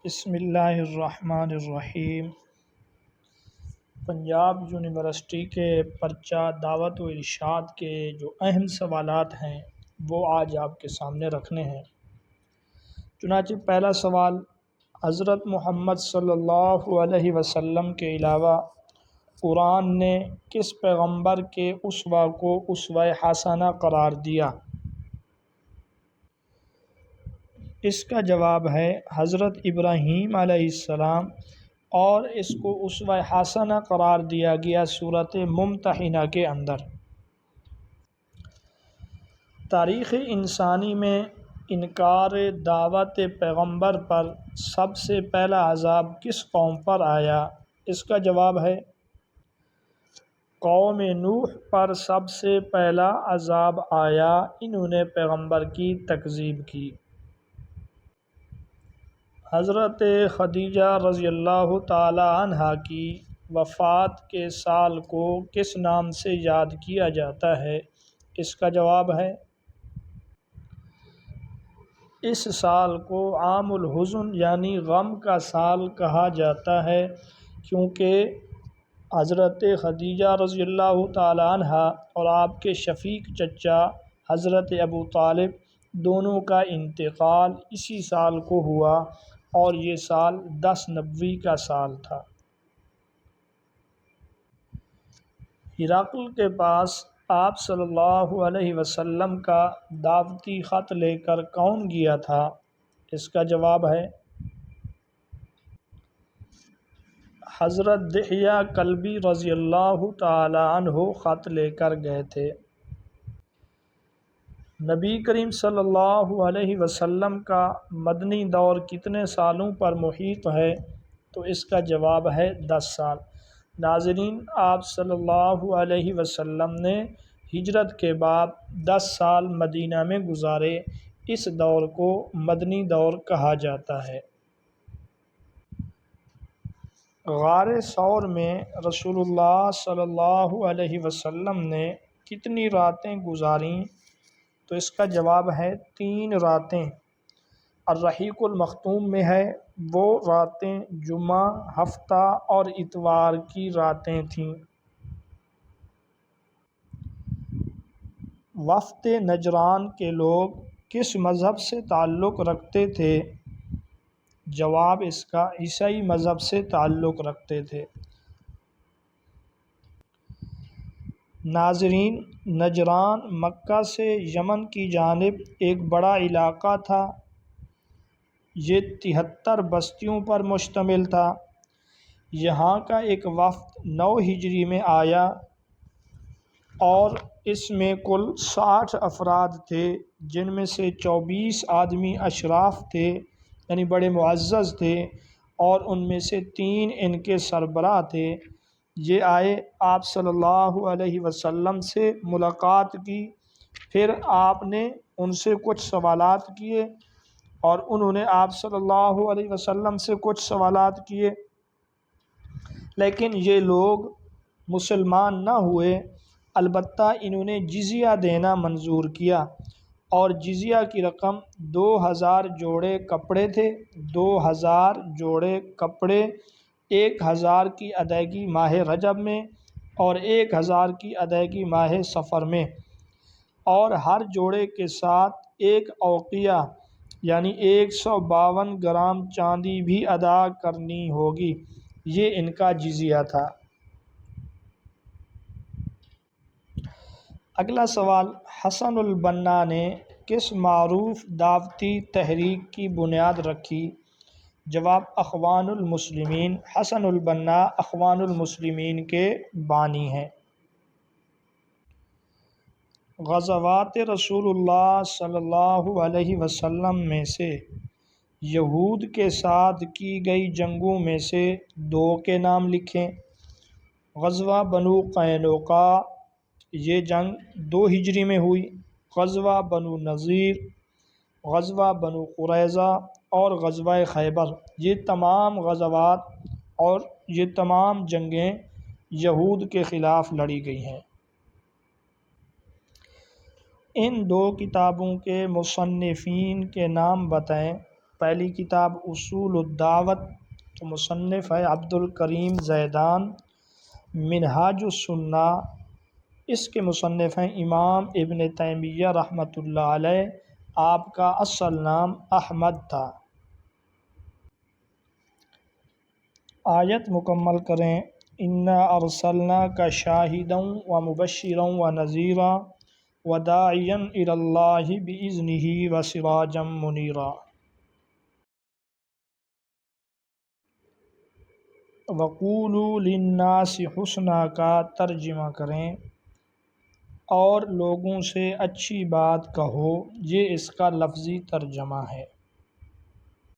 بسم اللہ الرحمن الرحیم۔ پنجاب یونیورسٹی کے پرچہ دعوت و ارشاد کے جو اہم سوالات ہیں وہ آج آپ کے سامنے رکھنے ہیں۔ چنانچہ پہلا سوال، حضرت محمد صلی اللہ علیہ وسلم کے علاوہ قرآن نے کس پیغمبر کے اسوہ کو اسوہ حسنہ قرار دیا؟ اس کا جواب ہے حضرت ابراہیم علیہ السلام، اور اس کو اسوہ حسنہ قرار دیا گیا سورۃ ممتحنہ کے اندر۔ تاریخ انسانی میں انکار دعوت پیغمبر پر سب سے پہلا عذاب کس قوم پر آیا؟ اس کا جواب ہے قوم نوح پر سب سے پہلا عذاب آیا، انہوں نے پیغمبر کی تکذیب کی۔ حضرت خدیجہ رضی اللہ تعالی عنہا کی وفات کے سال کو کس نام سے یاد کیا جاتا ہے؟ اس کا جواب ہے اس سال کو عام الحزن یعنی غم کا سال کہا جاتا ہے، کیونکہ حضرت خدیجہ رضی اللہ تعالی عنہا اور آپ کے شفیق چچا حضرت ابو طالب دونوں کا انتقال اسی سال کو ہوا، اور یہ سال 10 نبوی کا سال تھا۔ ہرقل کے پاس آپ صلی اللہ علیہ وسلم کا دعوتی خط لے کر کون گیا تھا؟ اس کا جواب ہے حضرت دحیہ کلبی رضی اللہ تعالی عنہ خط لے کر گئے تھے۔ نبی کریم صلی اللہ علیہ وسلم کا مدنی دور کتنے سالوں پر محیط ہے؟ تو اس کا جواب ہے 10 سال۔ ناظرین، آپ صلی اللہ علیہ وسلم نے ہجرت کے بعد 10 سال مدینہ میں گزارے، اس دور کو مدنی دور کہا جاتا ہے۔ غار ثور میں رسول اللہ صلی اللہ علیہ وسلم نے کتنی راتیں گزاریں؟ تو اس کا جواب ہے 3 راتیں۔ الرحیق المختوم میں ہے وہ راتیں جمعہ، ہفتہ اور اتوار کی راتیں تھیں۔ وفد نجران کے لوگ کس مذہب سے تعلق رکھتے تھے؟ جواب اس کا عیسائی مذہب سے تعلق رکھتے تھے۔ ناظرین، نجران مکہ سے یمن کی جانب ایک بڑا علاقہ تھا، یہ 73 بستیوں پر مشتمل تھا۔ یہاں کا ایک وفد 9 ہجری میں آیا اور اس میں کل 60 افراد تھے، جن میں سے 24 آدمی اشراف تھے یعنی بڑے معزز تھے، اور ان میں سے 3 ان کے سربراہ تھے۔ یہ آئے، آپ صلی اللہ علیہ وسلم سے ملاقات کی، پھر آپ نے ان سے کچھ سوالات کیے اور انہوں نے آپ صلی اللہ علیہ وسلم سے کچھ سوالات کیے، لیکن یہ لوگ مسلمان نہ ہوئے۔ البتہ انہوں نے جزیہ دینا منظور کیا، اور جزیہ کی رقم 2000 جوڑے کپڑے تھے۔ 2000 جوڑے کپڑے، 1000 کی ادائیگی ماہ رجب میں اور 1000 کی ادائیگی ماہ صفر میں، اور ہر جوڑے کے ساتھ ایک اوقیہ یعنی 152 گرام چاندی بھی ادا کرنی ہوگی۔ یہ ان کا جزیہ تھا۔ اگلا سوال، حسن البنا نے کس معروف دعوتی تحریک کی بنیاد رکھی؟ جواب اخوان المسلمین۔ حسن البنا اخوان المسلمین کے بانی ہیں۔ غزوات رسول اللہ صلی اللہ علیہ وسلم میں سے یہود کے ساتھ کی گئی جنگوں میں سے 2 کے نام لکھیں۔ غزوہ بنو قینقاع، یہ جنگ 2 ہجری میں ہوئی۔ غزوہ بنو نذیر، غزوہ بنو قریظہ اور غزوہ خیبر، یہ تمام غزوات اور یہ تمام جنگیں یہود کے خلاف لڑی گئی ہیں۔ ان 2 کتابوں کے مصنفین کے نام بتائیں۔ پہلی کتاب اصول الدعوت، مصنف ہے عبد الکریم زیدان۔ منہاج السنہ، اس کے مصنف ہیں امام ابن تیمیہ رحمۃ اللہ علیہ، آپ کا اصل نام احمد تھا۔ آیت مکمل کریں۔ انا ارسلناک شاہدا ومبشرا ونذیرا وداعیا الی اللہ باذنہ وسراجا منیرا۔ وقولوا للناس حسنا کا ترجمہ کریں، اور لوگوں سے اچھی بات کہو، یہ اس کا لفظی ترجمہ ہے۔